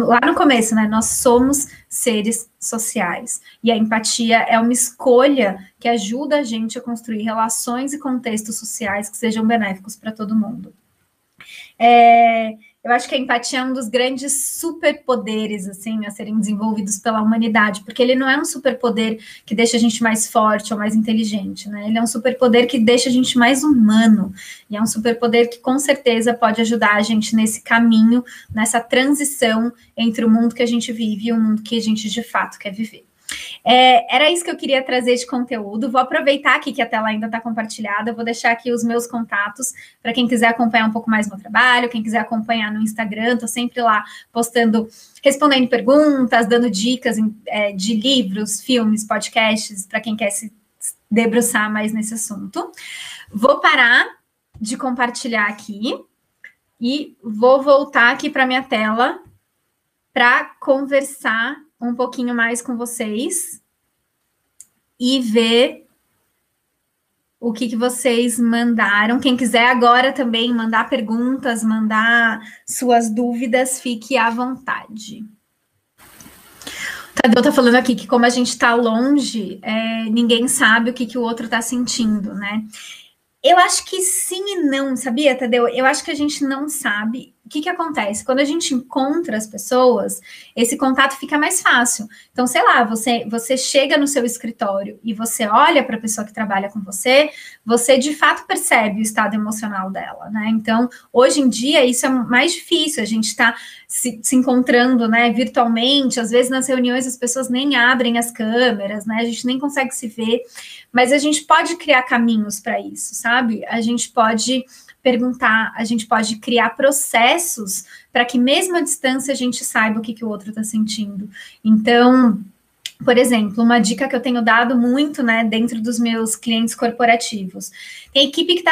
Lá no começo, né? Nós somos seres sociais. E a empatia é uma escolha que ajuda a gente a construir relações e contextos sociais que sejam benéficos para todo mundo. Eu acho que a empatia é um dos grandes superpoderes, assim, a serem desenvolvidos pela humanidade, porque ele não é um superpoder que deixa a gente mais forte ou mais inteligente, né? Ele é um superpoder que deixa a gente mais humano, e é um superpoder que, com certeza, pode ajudar a gente nesse caminho, nessa transição entre o mundo que a gente vive e o mundo que a gente, de fato, quer viver. Era isso que eu queria trazer de conteúdo. Vou aproveitar aqui que a tela ainda está compartilhada, vou deixar aqui os meus contatos para quem quiser acompanhar um pouco mais meu trabalho, quem quiser acompanhar no Instagram, estou sempre lá postando, respondendo perguntas, dando dicas de livros, filmes, podcasts, para quem quer se debruçar mais nesse assunto. Vou parar de compartilhar aqui e vou voltar aqui para minha tela para conversar um pouquinho mais com vocês e ver o que vocês mandaram. Quem quiser agora também mandar perguntas, mandar suas dúvidas, fique à vontade. O Tadeu está falando aqui que como a gente está longe, ninguém sabe o que o outro está sentindo, né? Eu acho que sim e não, sabia, Tadeu? Eu acho que a gente não sabe. O que acontece? Quando a gente encontra as pessoas, esse contato fica mais fácil. Então, sei lá, você chega no seu escritório e você olha para a pessoa que trabalha com você, você de fato percebe o estado emocional dela, né? Então, hoje em dia, isso é mais difícil. A gente está se encontrando, né, virtualmente. Às vezes, nas reuniões, as pessoas nem abrem as câmeras, né? A gente nem consegue se ver. Mas a gente pode criar caminhos para isso, sabe? A gente pode perguntar, a gente pode criar processos para que mesmo à distância a gente saiba o que o outro está sentindo. Então, por exemplo, uma dica que eu tenho dado muito, né, dentro dos meus clientes corporativos. Tem equipe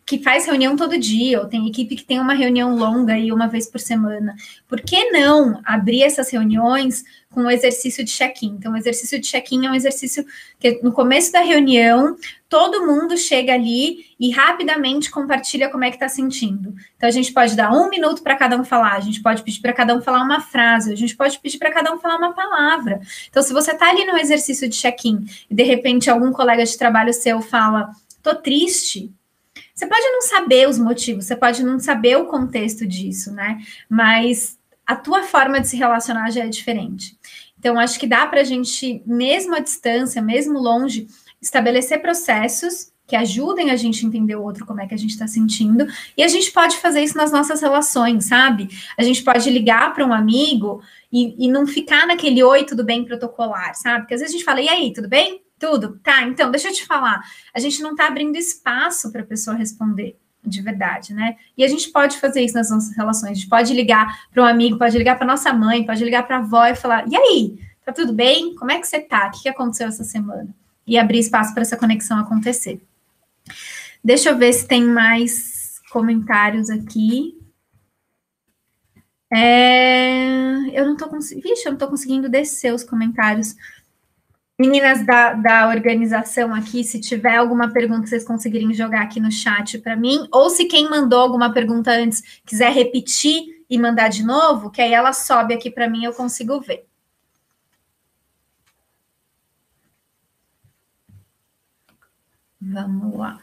que faz reunião todo dia, ou tem equipe que tem uma reunião longa aí uma vez por semana. Por que não abrir essas reuniões com um exercício de check-in? Então, o exercício de check-in é um exercício que no começo da reunião, todo mundo chega ali e rapidamente compartilha como é que está sentindo. Então, a gente pode dar 1 minuto para cada um falar, a gente pode pedir para cada um falar uma frase, a gente pode pedir para cada um falar uma palavra. Então, se você está ali no exercício de check-in e, de repente, algum colega de trabalho seu fala, tô triste, você pode não saber os motivos, você pode não saber o contexto disso, né? Mas a tua forma de se relacionar já é diferente. Então, acho que dá para a gente, mesmo à distância, mesmo longe, estabelecer processos que ajudem a gente a entender o outro, como é que a gente está sentindo, e a gente pode fazer isso nas nossas relações, sabe? A gente pode ligar para um amigo e não ficar naquele oi, tudo bem, protocolar, sabe? Porque às vezes a gente fala, e aí, tudo bem? Tudo? Tá, então, deixa eu te falar. A gente não está abrindo espaço para a pessoa responder de verdade, né? E a gente pode fazer isso nas nossas relações. A gente pode ligar para um amigo, pode ligar para nossa mãe, pode ligar para a avó e falar, e aí, tá tudo bem? Como é que você tá? O que aconteceu essa semana? E abrir espaço para essa conexão acontecer. Deixa eu ver se tem mais comentários aqui. Eu não tô conseguindo... Vixe, eu não tô conseguindo descer os comentários. Meninas da organização aqui, se tiver alguma pergunta que vocês conseguirem jogar aqui no chat para mim, ou se quem mandou alguma pergunta antes quiser repetir e mandar de novo, que aí ela sobe aqui para mim e eu consigo ver. Vamos lá.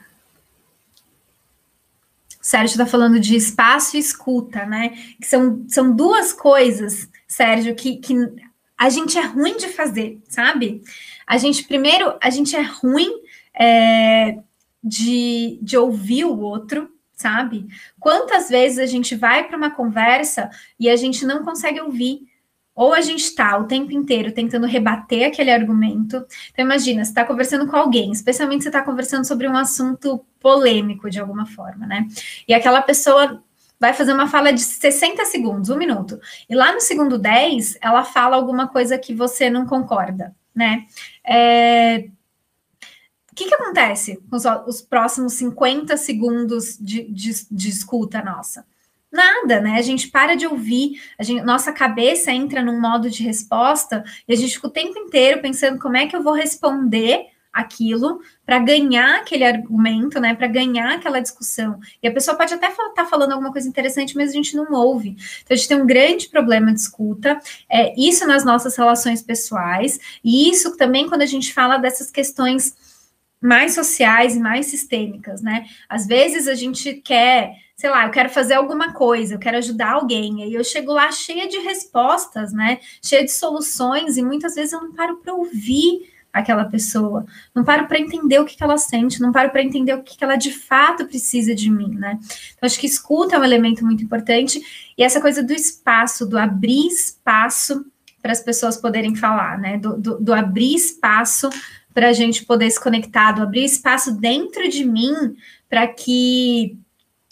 O Sérgio está falando de espaço e escuta, né? Que são duas coisas, Sérgio, que a gente é ruim de fazer, sabe? A gente é ruim de ouvir o outro, sabe? Quantas vezes a gente vai para uma conversa e a gente não consegue ouvir? Ou a gente está o tempo inteiro tentando rebater aquele argumento. Então, imagina, você está conversando com alguém, especialmente se você está conversando sobre um assunto polêmico de alguma forma, né? E aquela pessoa vai fazer uma fala de 60 segundos, 1 minuto. E lá no segundo 10, ela fala alguma coisa que você não concorda, né? O que acontece com os próximos 50 segundos de escuta nossa? Nada, né? A gente para de ouvir, nossa cabeça entra num modo de resposta e a gente fica o tempo inteiro pensando como é que eu vou responder aquilo para ganhar aquele argumento, né? Para ganhar aquela discussão. E a pessoa pode até estar falando alguma coisa interessante, mas a gente não ouve. Então a gente tem um grande problema de escuta, isso nas nossas relações pessoais, e isso também quando a gente fala dessas questões mais sociais e mais sistêmicas, né? Às vezes a gente quer, sei lá, eu quero fazer alguma coisa, eu quero ajudar alguém, aí eu chego lá cheia de respostas, né? Cheia de soluções, e muitas vezes eu não paro para ouvir aquela pessoa, não paro para entender o que ela sente, não paro para entender o que ela de fato precisa de mim, né? Então, acho que escuta é um elemento muito importante, e essa coisa do espaço, do abrir espaço para as pessoas poderem falar, né? Do abrir espaço para a gente poder se conectar, do abrir espaço dentro de mim para que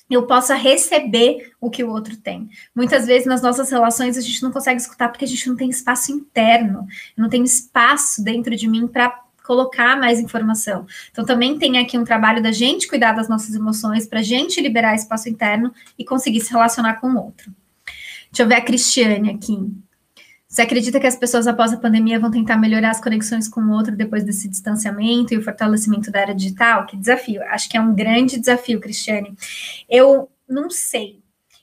eu possa receber o que o outro tem. Muitas vezes nas nossas relações a gente não consegue escutar porque a gente não tem espaço interno, não tem espaço dentro de mim para colocar mais informação. Então também tem aqui um trabalho da gente cuidar das nossas emoções, para a gente liberar espaço interno e conseguir se relacionar com o outro. Deixa eu ver a Cristiane aqui. Você acredita que as pessoas após a pandemia vão tentar melhorar as conexões com o outro depois desse distanciamento e o fortalecimento da era digital? Que desafio. Acho que é um grande desafio, Cristiane. Eu não sei.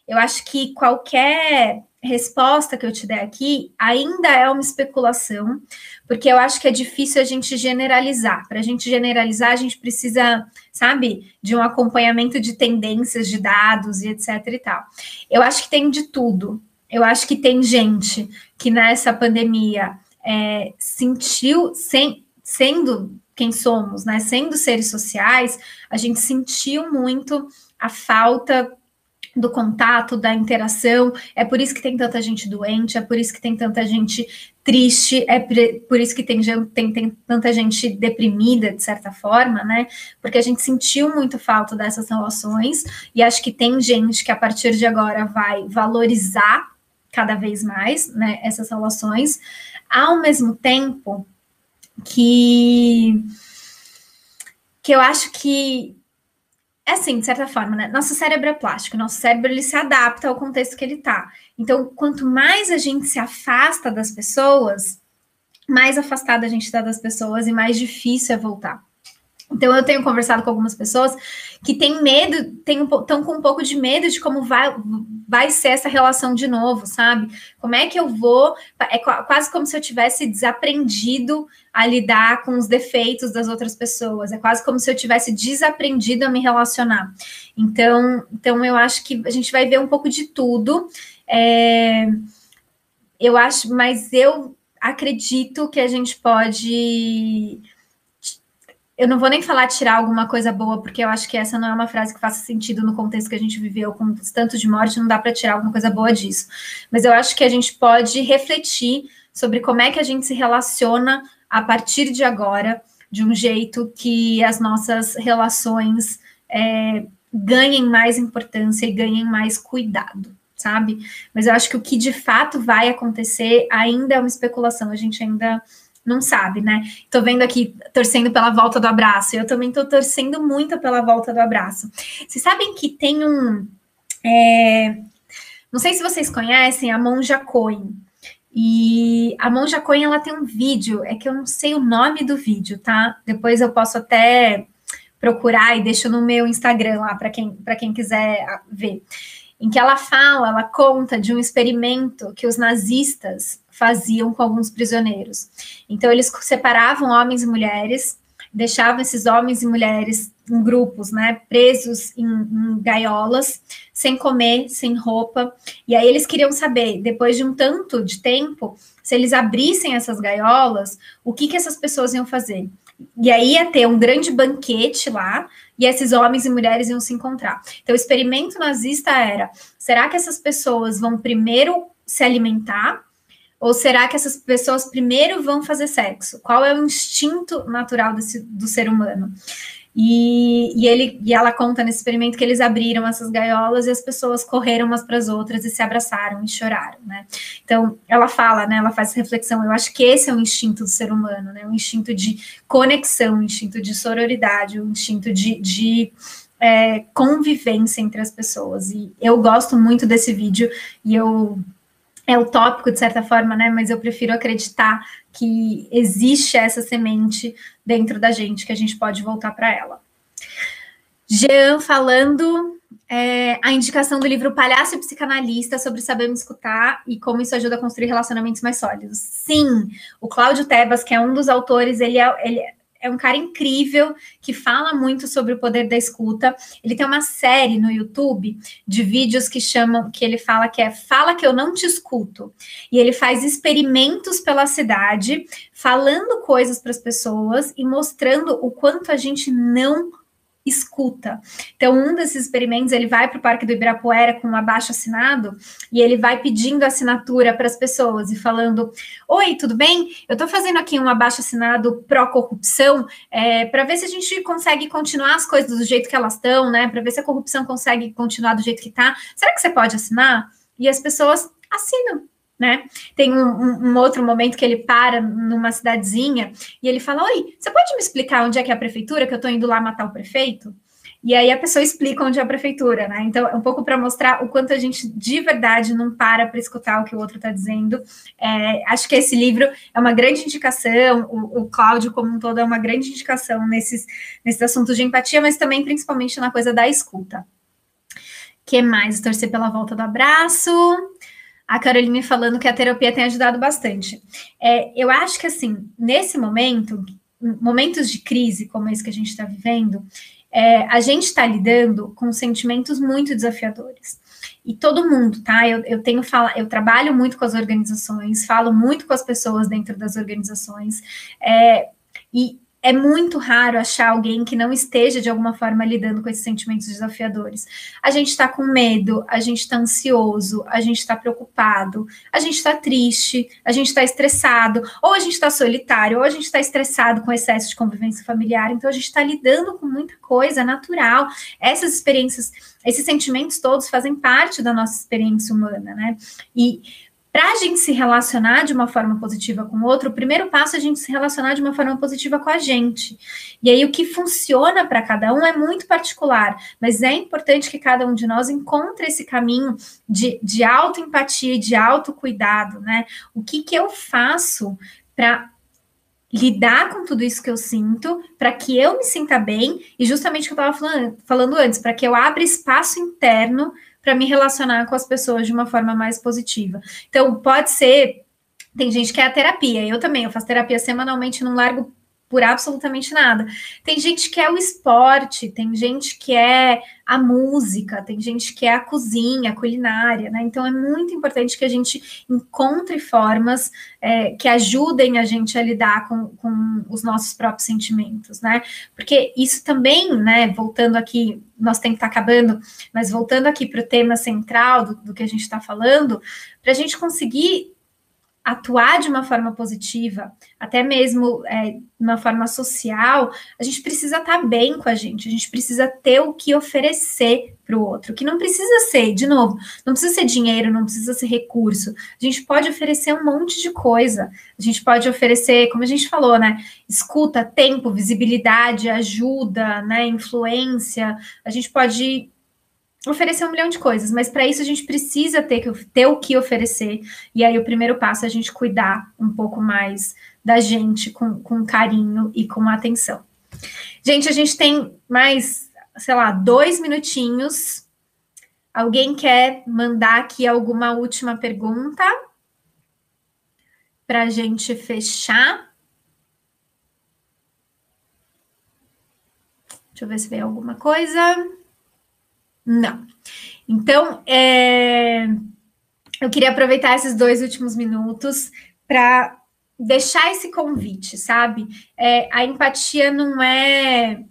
Eu acho que qualquer resposta que eu te der aqui ainda é uma especulação, porque eu acho que é difícil a gente generalizar. Para a gente generalizar, a gente precisa, sabe, de um acompanhamento de tendências, de dados e etc e tal. Eu acho que tem de tudo. Eu acho que tem gente que nessa pandemia sentiu, sendo quem somos, né, sendo seres sociais, a gente sentiu muito a falta do contato, da interação, é por isso que tem tanta gente doente, é por isso que tem tanta gente triste, é por isso que tem tanta gente deprimida, de certa forma, né, porque a gente sentiu muito falta dessas relações, e acho que tem gente que a partir de agora vai valorizar cada vez mais, né, essas relações, ao mesmo tempo que eu acho que é assim, de certa forma, né? Nosso cérebro é plástico, nosso cérebro ele se adapta ao contexto que ele tá. Então, quanto mais a gente se afasta das pessoas, mais afastada a gente está das pessoas e mais difícil é voltar. Então, eu tenho conversado com algumas pessoas que têm medo, estão com um pouco de medo de como vai ser essa relação de novo, sabe? Como é que eu vou... É quase como se eu tivesse desaprendido a lidar com os defeitos das outras pessoas. É quase como se eu tivesse desaprendido a me relacionar. Então eu acho que a gente vai ver um pouco de tudo. Eu acho, mas eu acredito que a gente pode... Eu não vou nem falar tirar alguma coisa boa, porque eu acho que essa não é uma frase que faça sentido no contexto que a gente viveu com tanto de morte, não dá para tirar alguma coisa boa disso. Mas eu acho que a gente pode refletir sobre como é que a gente se relaciona a partir de agora, de um jeito que as nossas relações ganhem mais importância e ganhem mais cuidado, sabe? Mas eu acho que o que de fato vai acontecer ainda é uma especulação, a gente ainda não sabe, né? Tô vendo aqui, torcendo pela volta do abraço. Eu também tô torcendo muito pela volta do abraço. Vocês sabem que tem não sei se vocês conhecem a Monja Coen. E a Monja Coen, ela tem um vídeo, é que eu não sei o nome do vídeo, tá? Depois eu posso até procurar e deixo no meu Instagram lá, para quem quiser ver. Em que ela conta de um experimento que os nazistas faziam com alguns prisioneiros. Então, eles separavam homens e mulheres, deixavam esses homens e mulheres em grupos, né, presos em gaiolas, sem comer, sem roupa, e aí eles queriam saber, depois de um tanto de tempo, se eles abrissem essas gaiolas, o que essas pessoas iam fazer. E aí ia ter um grande banquete lá, e esses homens e mulheres iam se encontrar. Então, o experimento nazista era, será que essas pessoas vão primeiro se alimentar, ou será que essas pessoas primeiro vão fazer sexo? Qual é o instinto natural do ser humano? E ela conta nesse experimento que eles abriram essas gaiolas e as pessoas correram umas para as outras e se abraçaram e choraram, né? Então, ela fala, né? Ela faz essa reflexão. Eu acho que esse é o instinto do ser humano, né? Um instinto de conexão, um instinto de sororidade, um instinto de convivência entre as pessoas. E eu gosto muito desse vídeo, e é utópico de certa forma, né? Mas eu prefiro acreditar que existe essa semente dentro da gente, que a gente pode voltar para ela. Jean falando a indicação do livro Palhaço e Psicanalista sobre saber me escutar e como isso ajuda a construir relacionamentos mais sólidos. Sim, o Cláudio Tebas, que é um dos autores, ele é um cara incrível que fala muito sobre o poder da escuta. Ele tem uma série no YouTube de vídeos que ele fala que é Fala que eu não te escuto. E ele faz experimentos pela cidade, falando coisas para as pessoas e mostrando o quanto a gente não escuta. Então, um desses experimentos, ele vai para o Parque do Ibirapuera com um abaixo-assinado e ele vai pedindo assinatura para as pessoas e falando: oi, tudo bem? Eu estou fazendo aqui um abaixo-assinado pró-corrupção para ver se a gente consegue continuar as coisas do jeito que elas estão, né? Para ver se a corrupção consegue continuar do jeito que está. Será que você pode assinar? E as pessoas assinam. Né? Tem um outro momento que ele para numa cidadezinha e ele fala: oi, você pode me explicar onde é que é a prefeitura, que eu estou indo lá matar o prefeito? E aí a pessoa explica onde é a prefeitura, né? Então é um pouco para mostrar o quanto a gente de verdade não para escutar o que o outro está dizendo. Acho que esse livro é uma grande indicação, o Cláudio como um todo é uma grande indicação nesses assuntos de empatia, mas também principalmente na coisa da escuta. Que mais? Torcer pela volta do abraço. A Caroline falando que a terapia tem ajudado bastante. Eu acho que, assim, nesse momento, momentos de crise como esse que a gente está vivendo, a gente está lidando com sentimentos muito desafiadores. E todo mundo, tá? Eu trabalho muito com as organizações, falo muito com as pessoas dentro das organizações, e é muito raro achar alguém que não esteja, de alguma forma, lidando com esses sentimentos desafiadores. A gente está com medo, a gente está ansioso, a gente está preocupado, a gente está triste, a gente está estressado, ou a gente está solitário, ou a gente está estressado com excesso de convivência familiar. Então, a gente está lidando com muita coisa natural. Essas experiências, esses sentimentos todos fazem parte da nossa experiência humana, né? E para a gente se relacionar de uma forma positiva com o outro, o primeiro passo é a gente se relacionar de uma forma positiva com a gente. E aí o que funciona para cada um é muito particular, mas é importante que cada um de nós encontre esse caminho de autoempatia e de autocuidado, né? O que eu faço para lidar com tudo isso que eu sinto, para que eu me sinta bem, e justamente o que eu estava falando antes, para que eu abra espaço interno para me relacionar com as pessoas de uma forma mais positiva. Então, pode ser, tem gente que é a terapia, eu também, eu faço terapia semanalmente, não largo por absolutamente nada. Tem gente que é o esporte, tem gente que é a música, tem gente que é a cozinha, a culinária, né? Então, é muito importante que a gente encontre formas que ajudem a gente a lidar com os nossos próprios sentimentos, né? Porque isso também, né, voltando aqui, nosso tempo está acabando, mas voltando aqui para o tema central do que a gente está falando, para a gente conseguir atuar de uma forma positiva, até mesmo de uma forma social, a gente precisa estar bem com a gente precisa ter o que oferecer para o outro, que não precisa ser, de novo, não precisa ser dinheiro, não precisa ser recurso, a gente pode oferecer um monte de coisa, a gente pode oferecer, como a gente falou, né, escuta, tempo, visibilidade, ajuda, né, influência, a gente pode oferecer um milhão de coisas, mas para isso a gente precisa ter o que oferecer, e aí o primeiro passo é a gente cuidar um pouco mais da gente com carinho e com atenção. Gente, a gente tem mais, sei lá, 2 minutinhos. Alguém quer mandar aqui alguma última pergunta para a gente fechar? Deixa eu ver se veio alguma coisa. Não. Então, eu queria aproveitar esses 2 últimos minutos para deixar esse convite, sabe? A empatia não é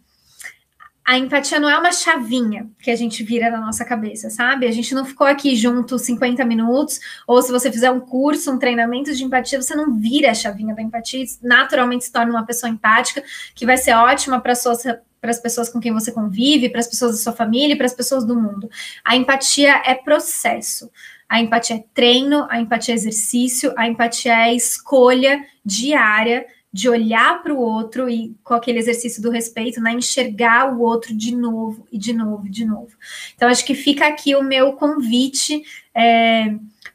uma chavinha que a gente vira na nossa cabeça, sabe? A gente não ficou aqui junto 50 minutos, ou se você fizer um curso, um treinamento de empatia, você não vira a chavinha da empatia, naturalmente se torna uma pessoa empática, que vai ser ótima para as pessoas com quem você convive, para as pessoas da sua família, para as pessoas do mundo. A empatia é processo. A empatia é treino, a empatia é exercício, a empatia é escolha diária de olhar para o outro e com aquele exercício do respeito, né, enxergar o outro de novo e de novo e de novo. Então, acho que fica aqui o meu convite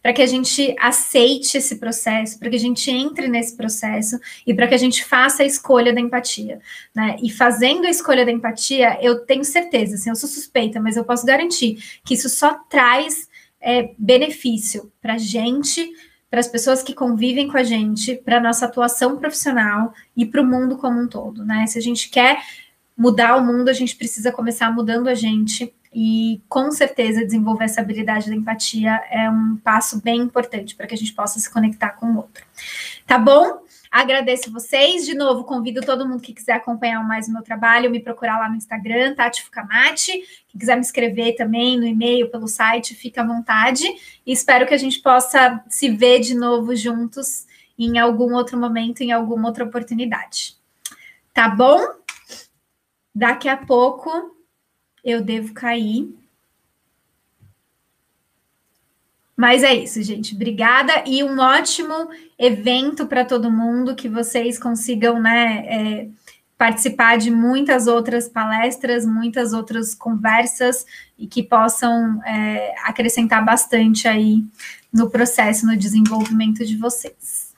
para que a gente aceite esse processo, para que a gente entre nesse processo e para que a gente faça a escolha da empatia, né? E fazendo a escolha da empatia, eu tenho certeza, assim, eu sou suspeita, mas eu posso garantir que isso só traz benefício para a gente, para as pessoas que convivem com a gente, para a nossa atuação profissional e para o mundo como um todo, né? Se a gente quer mudar o mundo, a gente precisa começar mudando a gente e, com certeza, desenvolver essa habilidade da empatia é um passo bem importante para que a gente possa se conectar com o outro. Tá bom? Agradeço vocês. De novo, convido todo mundo que quiser acompanhar mais o meu trabalho, me procurar lá no Instagram, Tati Fukamati. Quem quiser me escrever também no e-mail, pelo site, fica à vontade. E espero que a gente possa se ver de novo juntos em algum outro momento, em alguma outra oportunidade. Tá bom? Daqui a pouco eu devo cair. Mas é isso, gente. Obrigada e um ótimo evento para todo mundo, que vocês consigam, né, participar de muitas outras palestras, muitas outras conversas e que possam acrescentar bastante aí no processo, no desenvolvimento de vocês.